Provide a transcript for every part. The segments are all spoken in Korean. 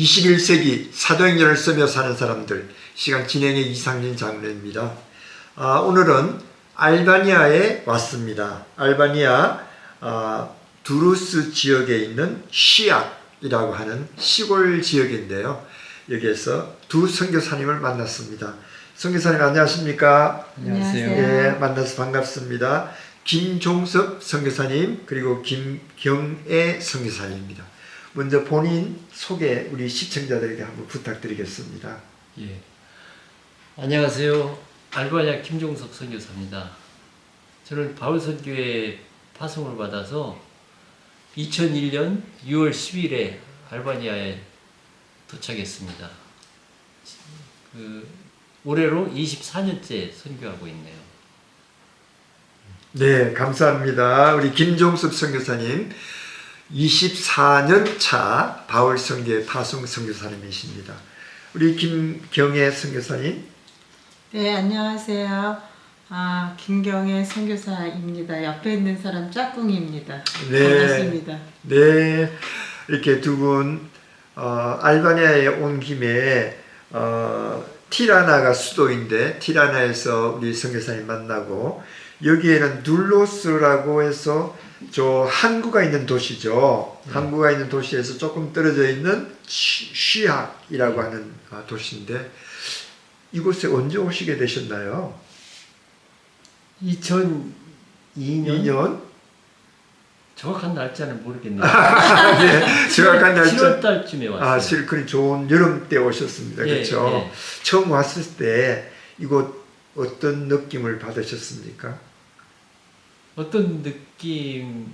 21세기 사도행전을 쓰며 사는 사람들 시간 진행의 이상진 장로입니다. 오늘은 알바니아에 왔습니다. 알바니아 두루스 지역에 있는 시악이라고 하는 시골 지역인데요. 여기에서 두 선교사님을 만났습니다. 선교사님 안녕하십니까? 안녕하세요. 예, 만나서 반갑습니다. 김종섭 선교사님 그리고 김경애 선교사님입니다. 먼저 본인 소개 우리 시청자들에게 한번 부탁드리겠습니다. 예. 안녕하세요. 알바니아 김종섭 선교사입니다. 저는 바울선교회 파송을 받아서 2001년 6월 10일에 알바니아에 도착했습니다. 올해로 24년째 선교하고 있네요. 네, 감사합니다. 우리 김종섭 선교사님 24년 차 바울 선교회 파송 선교사님이십니다. 우리 김경애 선교사님. 네, 안녕하세요. 김경애 선교사입니다. 옆에 있는 사람 짝꿍입니다. 네. 반갑습니다. 네, 이렇게 두 분 알바니아에 온 김에 티라나가 수도인데 티라나에서 우리 선교사님 만나고 여기에는 둘로스라고 해서 저 항구가 있는 도시죠. 항구가 있는 도시에서 조금 떨어져 있는 쉬악이라고 하는 도시인데 이곳에 언제 오시게 되셨나요? 2002년? 2년? 정확한 날짜는 모르겠네요. 네, 정확한 날짜. 7월 달쯤에 왔어요. 그리 좋은 여름 때 오셨습니다. 예, 그렇죠? 예. 처음 왔을 때 이곳 어떤 느낌을 받으셨습니까? 어떤 느낌?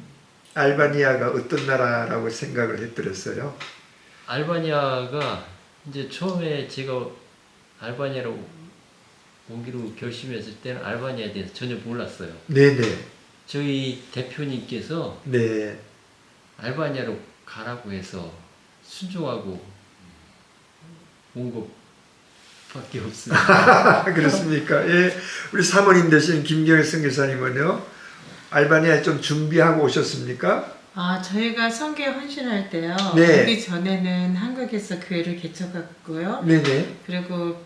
알바니아가 어떤 나라라고 생각을 해드렸어요? 알바니아가 이제 처음에 제가 알바니아로 오기로 결심했을 때는 알바니아에 대해서 전혀 몰랐어요. 네네. 저희 대표님께서 네. 알바니아로 가라고 해서 순종하고 온 것밖에 없습니다. 그렇습니까? 예. 우리 사모님 되신 김경일 선교사님은요? 알바니아에 좀 준비하고 오셨습니까? 저희가 선교에 헌신할 때요. 네. 오기 전에는 한국에서 교회를 개척했고요. 네네. 그리고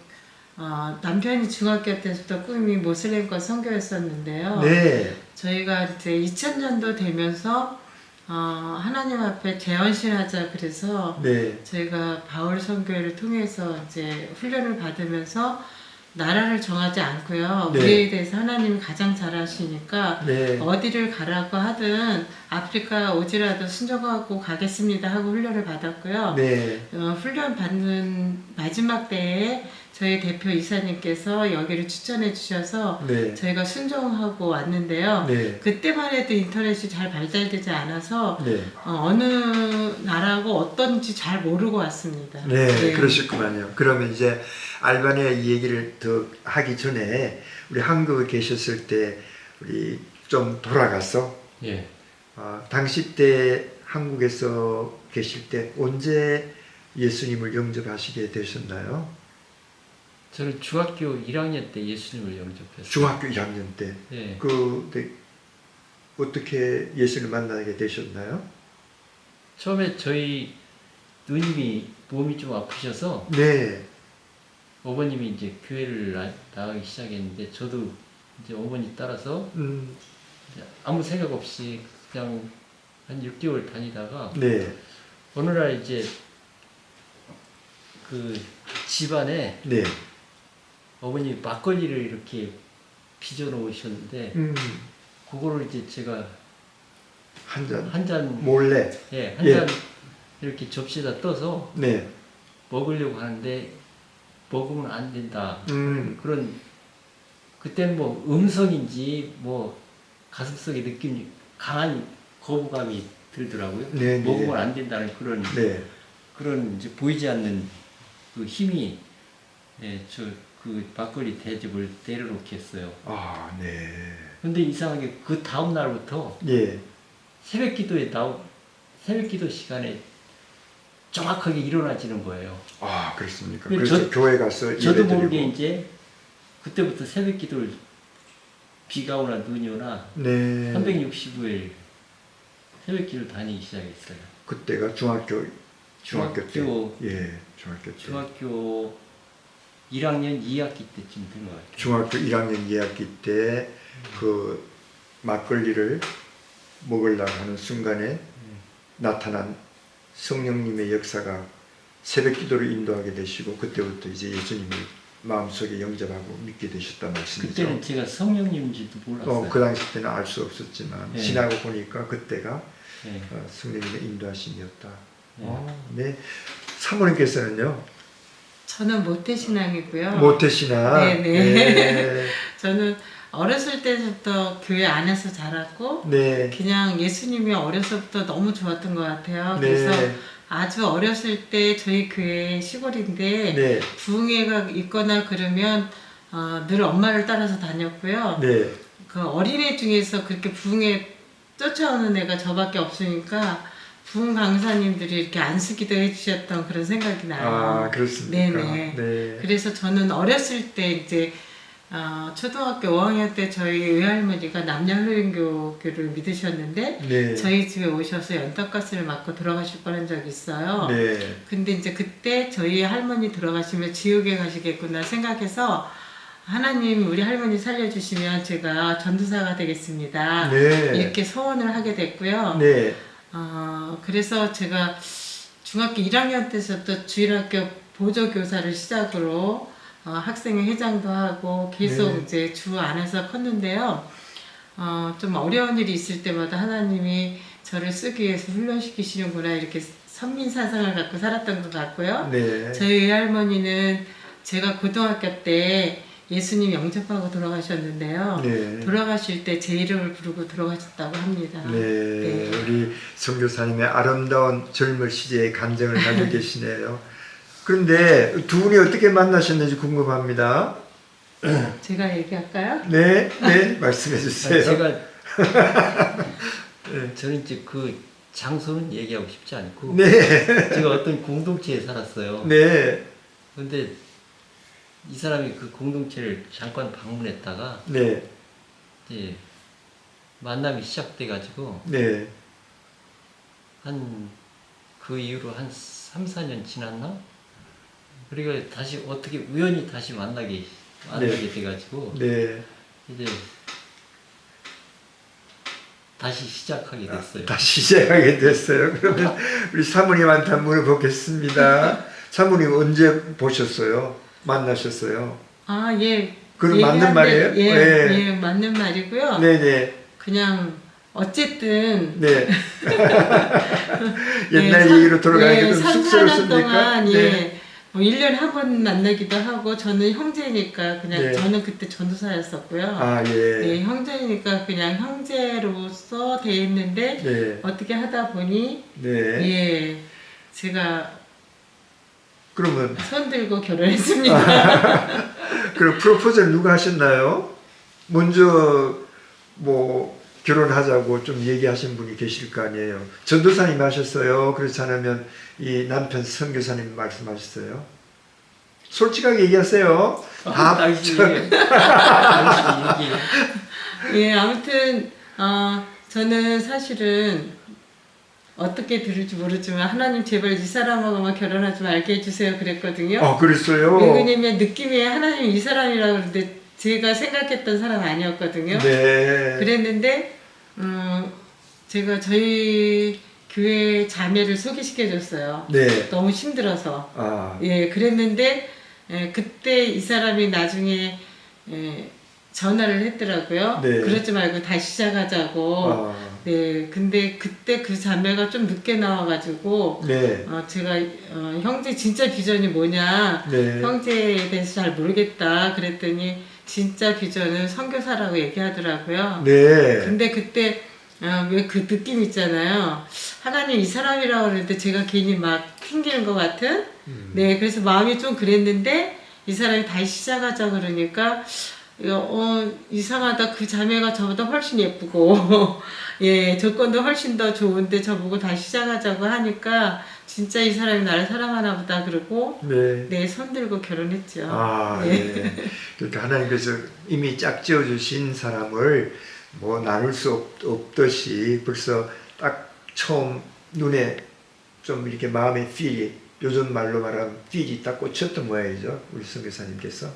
남편이 중학교 때부터 꿈이 모슬렘과 선교였었는데요. 네. 저희가 이제 2000년도 되면서 하나님 앞에 재헌신하자 그래서 네. 저희가 바울 선교회를 통해서 이제 훈련을 받으면서 나라를 정하지 않고요. 네. 우리에 대해서 하나님이 가장 잘 아시니까 네. 어디를 가라고 하든 아프리카 오지라도 순종하고 가겠습니다 하고 훈련을 받았고요. 네. 훈련 받는 마지막 때에 저희 대표 이사님께서 여기를 추천해 주셔서 네. 저희가 순종하고 왔는데요. 네. 그때만 해도 인터넷이 잘 발달되지 않아서 네. 어느 나라고 어떤지 잘 모르고 왔습니다. 네, 그러셨구만요. 그러면 이제 알바니아 이 얘기를 더 하기 전에 우리 한국에 계셨을 때 우리 좀 돌아가서 예. 당시 때 한국에서 계실 때 언제 예수님을 영접하시게 되셨나요? 저는 중학교 1학년 때 예수님을 영접했어요. 중학교 1학년 때. 예. 그때 어떻게 예수를 만나게 되셨나요? 처음에 저희 누님이 몸이 좀 아프셔서 네. 어머님이 이제 교회를 나가기 시작했는데 저도 이제 어머니 따라서 이제 아무 생각 없이 그냥 한 6개월 다니다가 네. 어느 날 이제 그 집안에 네. 어머니 막걸리를 이렇게 빚어 놓으셨는데 그거를 이제 제가 한 잔 몰래 몰래. 한 잔 이렇게 접시에다 떠서 네. 먹으려고 하는데 먹으면 안 된다. 그런 그때는 뭐 음성인지 뭐 가슴속에 느낌이 강한 거부감이 들더라고요. 네, 먹으면 네. 안 된다는 그런 네. 그런 이제 보이지 않는 그 힘이 그 막걸리 대접을 내려놓게 했어요. 네. 근데 이상하게 그 다음 날부터 예. 새벽 기도 시간에 정확하게 일어나지는 거예요. 그렇습니까? 근데 그래서 교회 가서 저도 예배드리고. 모르게 이제 그때부터 새벽 기도를 비가 오나 눈이 오나 네. 365일 새벽 기도를 다니기 시작했어요. 그때가 중학교 중학교 때. 예, 중학교 때. 중학교 1학년 2학기 때쯤 된 것 같아요. 중학교 1학년 2학기 때 그 막걸리를 먹으려고 하는 순간에 나타난 성령님의 역사가 새벽 기도를 인도하게 되시고 그때부터 이제 예수님을 마음속에 영접하고 믿게 되셨단 말씀이죠. 그때는 제가 성령님인지도 몰랐어요. 그 당시 때는 알 수 없었지만 네. 지나고 보니까 그때가 네. 성령님의 인도하심이었다. 네. 네. 사모님께서는요? 저는 모태신앙이고요. 모태신앙. 네네. 네. 저는 어렸을 때부터 교회 안에서 자랐고 네. 그냥 예수님이 어려서부터 너무 좋았던 것 같아요. 네. 그래서 아주 어렸을 때 저희 교회 시골인데 네. 부흥회가 있거나 그러면 늘 엄마를 따라서 다녔고요. 네. 그 어린애 중에서 그렇게 부흥회 쫓아오는 애가 저밖에 없으니까 부흥 강사님들이 이렇게 안수기도 해주셨던 그런 생각이 나요. 아, 그렇습니까? 네네. 네. 그래서 저는 어렸을 때 이제 초등학교 5학년 때 저희 외할머니가 남녀훈련교를 믿으셨는데 네. 저희 집에 오셔서 연탄가스를 맞고 돌아가실 뻔한 적이 있어요. 네. 근데 이제 그때 저희 할머니 돌아가시면 지옥에 가시겠구나 생각해서 하나님 우리 할머니 살려주시면 제가 전도사가 되겠습니다. 네. 이렇게 소원을 하게 됐고요. 네. 그래서 제가 중학교 1학년 때부터 주일학교 보조교사를 시작으로 학생회 회장도 하고 계속 네. 이제 주 안에서 컸는데요. 좀 어려운 일이 있을 때마다 하나님이 저를 쓰기 위해서 훈련시키시는구나 이렇게 선민사상을 갖고 살았던 것 같고요. 네. 저희 할머니는 제가 고등학교 때 예수님 영접하고 돌아가셨는데요. 네. 돌아가실 때 제 이름을 부르고 돌아가셨다고 합니다. 네. 네. 우리 선교사님의 아름다운 젊은 시제의 감정을 가지고 계시네요. 그런데 두 분이 어떻게 만나셨는지 궁금합니다. 제가 얘기할까요? 네. 네. 말씀해 주세요. 제가 네. 저는 이제 그 장소는 얘기하고 싶지 않고 네. 제가 어떤 공동체에 살았어요. 네. 근데 이 사람이 그 공동체를 잠깐 방문했다가 네. 이제 만남이 시작돼 가지고 네. 한 그 이후로 한 3, 4년 지났나? 그리고 다시 어떻게 우연히 다시 만나게 돼 가지고 네. 이제 다시 시작하게 됐어요. 다시 시작하게 됐어요. 그러면 우리 사모님한테 한번 물어보겠습니다. 사모님 언제 보셨어요? 만나셨어요? 예. 그건 맞는 말이에요? 예, 네. 예, 맞는 말이고요. 네네. 그냥 어쨌든 네. 옛날 얘기로 돌아가니까 좀 3, 4년 쑥스럽습니까? 동안 네. 뭐 1년에 한 번 만나기도 하고 저는 형제니까 그냥 네. 저는 그때 전도사였었고요. 아, 예. 네, 형제니까 그냥 형제로서 돼 있는데 네. 어떻게 하다 보니 네. 예, 제가 그러면, 손 들고 결혼했습니다. 그럼 프로포즈를 누가 하셨나요? 먼저, 뭐, 결혼하자고 좀 얘기하신 분이 계실 거 아니에요. 전도사님 하셨어요? 그렇지 않으면 이 남편 선교사님 말씀하셨어요? 솔직하게 얘기하세요. 당신이 얘기해. 예, 아무튼 저는 사실은 어떻게 들을지 모르지만 하나님 제발 이 사람하고만 결혼하지 말게 해주세요 그랬거든요. 그랬어요? 왜냐면 느낌이 하나님 이 사람이라고 그러는데 제가 생각했던 사람 아니었거든요. 네. 그랬는데 제가 저희 교회 자매를 소개시켜줬어요. 네. 너무 힘들어서. 아, 예, 그랬는데 그때 이 사람이 나중에 전화를 했더라고요. 네. 그러지 말고 다시 시작하자고. 네, 근데 그때 그 자매가 좀 늦게 나와가지고 네. 제가 형제 진짜 비전이 뭐냐, 네. 형제에 대해서 잘 모르겠다 그랬더니 진짜 비전은 선교사라고 얘기하더라고요. 네. 근데 그때 왜 그 느낌 있잖아요. 하나님 이 사람이라고 그러는데 제가 괜히 막 튕기는 것 같은. 네, 그래서 마음이 좀 그랬는데 이 사람이 다시 시작하자 그러니까 이상하다. 그 자매가 저보다 훨씬 예쁘고 예, 조건도 훨씬 더 좋은데 저보고 다시 시작하자고 하니까 진짜 이 사람이 나를 사랑하나 보다 그러고 네. 네, 손 들고 결혼했죠. 네. 그러니까 하나님께서 이미 짝지어 주신 사람을 뭐 나눌 수 없듯이 벌써 딱 처음 눈에 좀 이렇게 마음의 필이, 요즘 말로 말하면 필이 딱 꽂혔던 모양이죠. 우리 선교사님께서.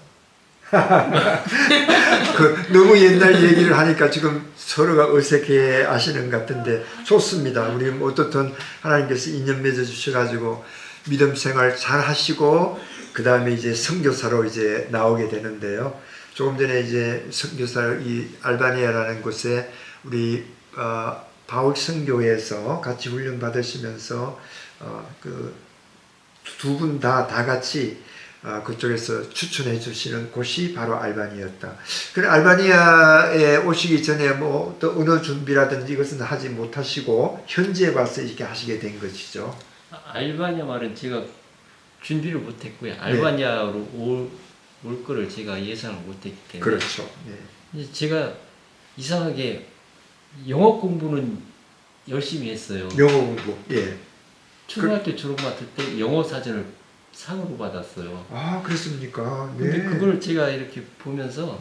너무 옛날 얘기를 하니까 지금 서로가 어색해 하시는 것 같은데 좋습니다. 우리 어떻든 하나님께서 인연 맺어 주셔가지고 믿음 생활 잘 하시고 그 다음에 이제 선교사로 이제 나오게 되는데요. 조금 전에 이제 선교사 이 알바니아라는 곳에 우리 바울 선교회에서 같이 훈련 받으시면서 그 두 분 다 같이 그쪽에서 추천해 주시는 곳이 바로 알바니아였다. 그래 알바니아에 오시기 전에 뭐 또 언어 준비라든지 이것은 하지 못하시고 현지에 와서 이렇게 하시게 된 것이죠. 알바니아 말은 제가 준비를 못했고요. 알바니아로 올 거를 제가 예상을 못했기 때문에. 그렇죠. 네. 제가 이상하게 영어 공부는 열심히 했어요. 영어 공부. 예. 초등학교 졸업 맡을 때 영어 사전을 상으로 받았어요. 아, 그렇습니까? 네. 근데 그걸 제가 이렇게 보면서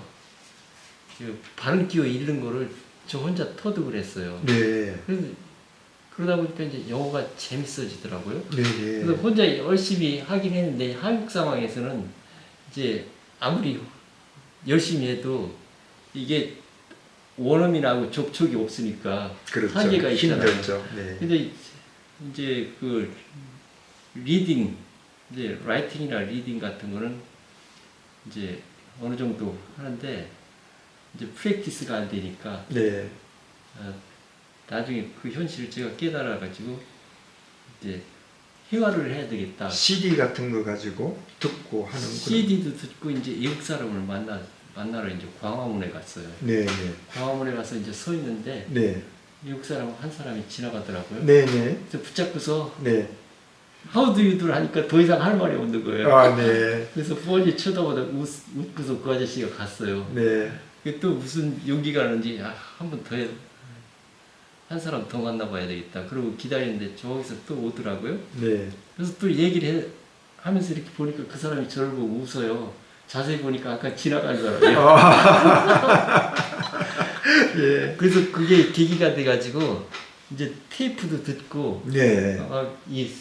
그 발음 기호 잃는 거를 저 혼자 터득을 했어요. 네. 그러다 보니까 이제 영어가 재밌어지더라고요. 네. 네. 그래서 혼자 열심히 하긴 했는데 한국 상황에서는 이제 아무리 열심히 해도 이게 원어민하고 접촉이 없으니까 그렇죠. 한계가 있잖아요. 힘들죠. 네. 근데 이제 그 리딩, 이제 라이팅이나 리딩 같은 거는 이제 어느 정도 하는데 이제 프랙티스가 안 되니까 네. 나중에 그 현실을 제가 깨달아 가지고 이제 회화를 해야 되겠다. CD 같은 거 가지고 듣고 하는 CD도 듣고 이제 외국 사람을 만나러 이제 광화문에 갔어요. 네, 네. 광화문에 가서 이제 서 있는데 네. 외국 사람 한 사람이 지나가더라고요. 네, 네. 그래서 붙잡고서 네. How do you do 하니까 더 이상 할 말이 없는 거예요. 아, 네. 그래서 뻔히 쳐다보다 웃고서 그 아저씨가 갔어요. 네. 또 무슨 용기가 나는지 한 번 더 한 사람 더 만나봐야 되겠다. 그러고 기다리는데 저기서 또 오더라고요. 네. 그래서 또 얘기를 하면서 이렇게 보니까 그 사람이 저를 보고 웃어요. 자세히 보니까 아까 지나간 사람이에요. 예. 그래서 그게 계기가 돼가지고 이제 테이프도 듣고 네. 이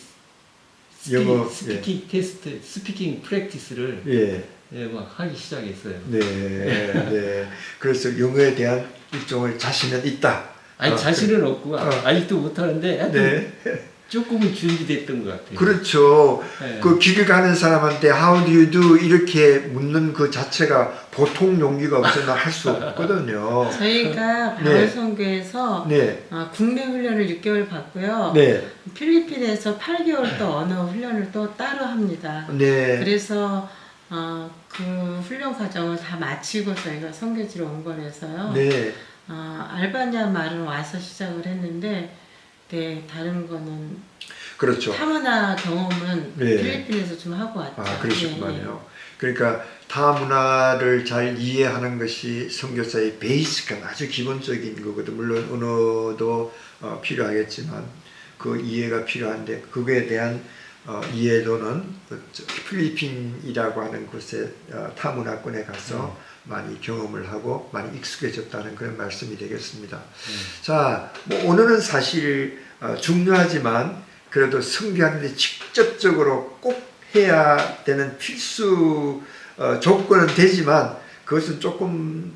영어, 스피킹 테스트, 스피킹 프랙티스를 예. 막 하기 시작했어요. 네. 네. 그래서 영어에 대한 일종의 자신은 있다. 아니 자신은 없고 아직도 못하는데 하여튼 네. 조금은 준비됐던 것 같아요. 그렇죠. 네. 그 길을 가는 사람한테 How do you do 이렇게 묻는 그 자체가 보통 용기가 없으면 할 수 없거든요. 저희가 바울선교에서 네. 국내 훈련을 6개월 받고요. 네. 필리핀에서 8개월 또 언어 훈련을 또 따로 합니다. 네. 그래서 그 훈련 과정을 다 마치고 저희가 선교지로 온 거라서요. 네. 알바니아 말은 와서 시작을 했는데, 네, 다른 거는 그렇죠. 타문화 경험은 네. 필리핀에서 좀 하고 왔죠. 아, 그러시구만요. 그러니까 타 문화를 잘 이해하는 것이 선교사의 베이스가 아주 기본적인 거거든. 물론 언어도 필요하겠지만 그 이해가 필요한데 그거에 대한 이해도는 필리핀이라고 하는 곳에 타 문화권에 가서 많이 경험을 하고 많이 익숙해졌다는 그런 말씀이 되겠습니다. 자, 뭐 오늘은 사실 중요하지만 그래도 선교하는데 직접적으로 꼭 해야 되는 필수 조건은 되지만 그것은 조금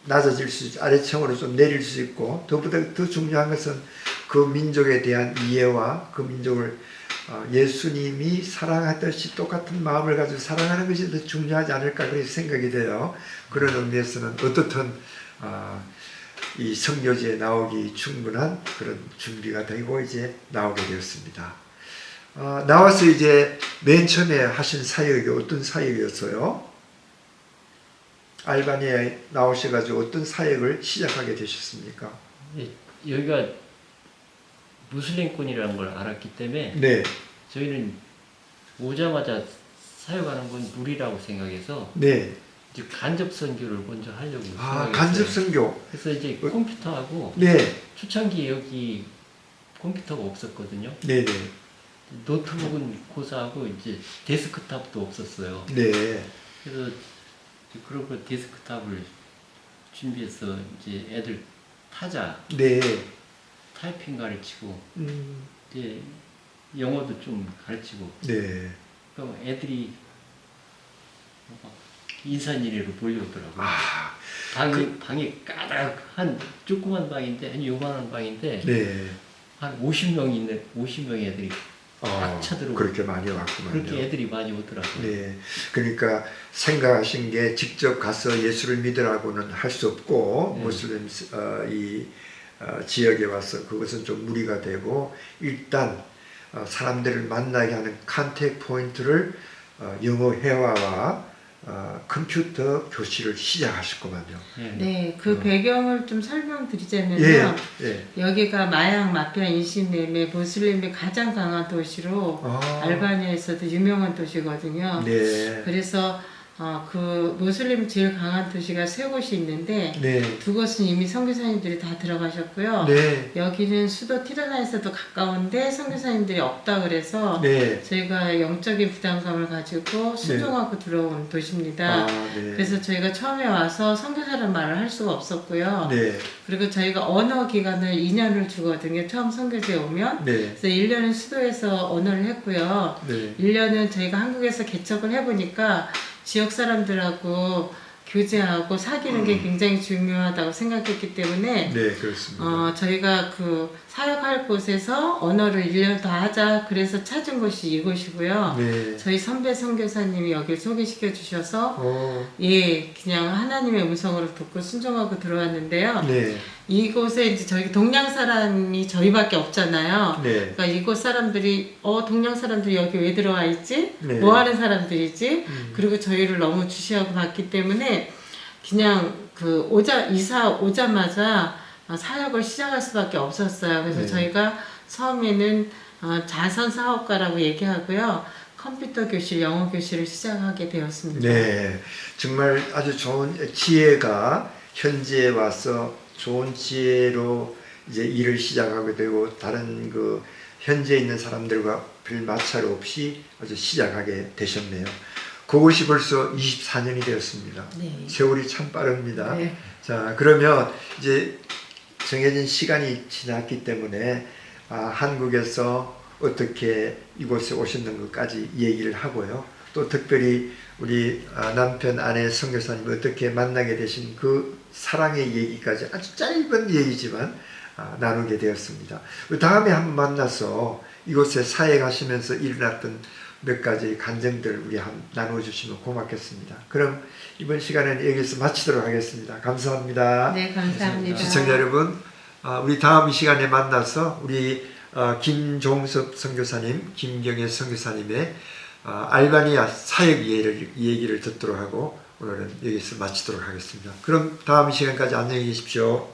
낮아질 수 있고 아래층으로 좀 내릴 수 있고 더보다 더 중요한 것은 그 민족에 대한 이해와 그 민족을 예수님이 사랑하듯이 똑같은 마음을 가지고 사랑하는 것이 더 중요하지 않을까 그렇게 생각이 돼요. 그런 의미에서는 어떻든 이 선교지에 나오기 충분한 그런 준비가 되고 이제 나오게 되었습니다. 나와서 이제 맨 처음에 하신 사역이 어떤 사역이었어요? 알바니아에 나오셔가지고 어떤 사역을 시작하게 되셨습니까? 여기가 무슬림권이라는 걸 알았기 때문에 네. 저희는 오자마자 사역하는 건 무리라고 생각해서 네. 이제 간접 선교를 먼저 하려고 생각했어요. 간접 선교. 그래서 이제 컴퓨터하고 네. 초창기에 여기 컴퓨터가 없었거든요. 네, 네. 노트북은 고사하고 이제 데스크탑도 없었어요. 네. 그래서 그런 거 데스크탑을 준비해서 이제 애들 타자 네. 타이핑 가르치고 이제 영어도 좀 가르치고 네. 또 애들이 막 인산이래로 몰려오더라고요. 아, 방이 까닥한 조그만 방인데 한 요만한 방인데 네. 한 50명의 애들이 꽉 차들어오고 그렇게 많이 왔구만요. 그렇게 애들이 많이 오더라고요. 네. 그러니까 생각하신 게 직접 가서 예수를 믿으라고는 할 수 없고 네. 무슬림 지역에 와서 그것은 좀 무리가 되고 일단 사람들을 만나게 하는 컨택 포인트를 영어 회화와 컴퓨터 교실을 시작하셨구만요. 네, 그 배경을 좀 설명드리자면요. 예, 예. 여기가 마약, 마피아, 인신매매, 모슬림의 가장 강한 도시로 알바니아에서도 유명한 도시거든요. 네. 그래서 그 모슬림 제일 강한 도시가 세 곳이 있는데 네. 두 곳은 이미 선교사님들이 다 들어가셨고요. 네. 여기는 수도 티라나에서도 가까운데 선교사님들이 없다 그래서 네. 저희가 영적인 부담감을 가지고 순종하고 들어온 도시입니다. 네. 그래서 저희가 처음에 와서 선교사라는 말을 할 수가 없었고요. 네. 그리고 저희가 언어 기간을 2년을 주거든요. 처음 선교지에 오면. 네. 그래서 1년은 수도에서 언어를 했고요. 네. 1년은 저희가 한국에서 개척을 해보니까 지역 사람들하고 교제하고 사귀는 게 굉장히 중요하다고 생각했기 때문에 네, 그렇습니다. 저희가 그 사역할 곳에서 언어를 1년 더 하자 그래서 찾은 곳이 이곳이고요. 네. 저희 선배 선교사님이 여기를 소개시켜 주셔서 네. 그냥 하나님의 음성으로 듣고 순종하고 들어왔는데요. 네. 이곳에 이제 저희 동양 사람이 저희밖에 없잖아요. 네. 그러니까 이곳 사람들이 동양 사람들이 여기 왜 들어와 있지? 네. 뭐 하는 사람들이지? 그리고 저희를 너무 주시하고 봤기 때문에 그냥 이사 오자마자 사역을 시작할 수밖에 없었어요. 그래서 네. 저희가 처음에는 자선 사업가라고 얘기하고요. 컴퓨터 교실, 영어 교실을 시작하게 되었습니다. 네. 정말 아주 좋은 지혜가 현지에 와서 좋은 지혜로 이제 일을 시작하게 되고 다른 그 현지에 있는 사람들과 별 마찰 없이 아주 시작하게 되셨네요. 그것이 벌써 24년이 되었습니다. 네. 세월이 참 빠릅니다. 네. 자, 그러면 이제 정해진 시간이 지났기 때문에 한국에서 어떻게 이곳에 오셨는 것까지 얘기를 하고요. 또 특별히 우리 남편 아내 선교사님 어떻게 만나게 되신 그 사랑의 얘기까지 아주 짧은 얘기지만 나누게 되었습니다. 다음에 한번 만나서 이곳에 사역하시면서 일어났던 몇 가지 간증들을 우리 한번 나눠주시면 고맙겠습니다. 그럼 이번 시간에는 여기서 마치도록 하겠습니다. 감사합니다. 네, 감사합니다. 시청자 여러분, 우리 다음 시간에 만나서 우리 김종섭 선교사님, 김경애 선교사님의 알바니아 사역 얘기를 듣도록 하고 오늘은 여기서 마치도록 하겠습니다. 그럼 다음 시간까지 안녕히 계십시오.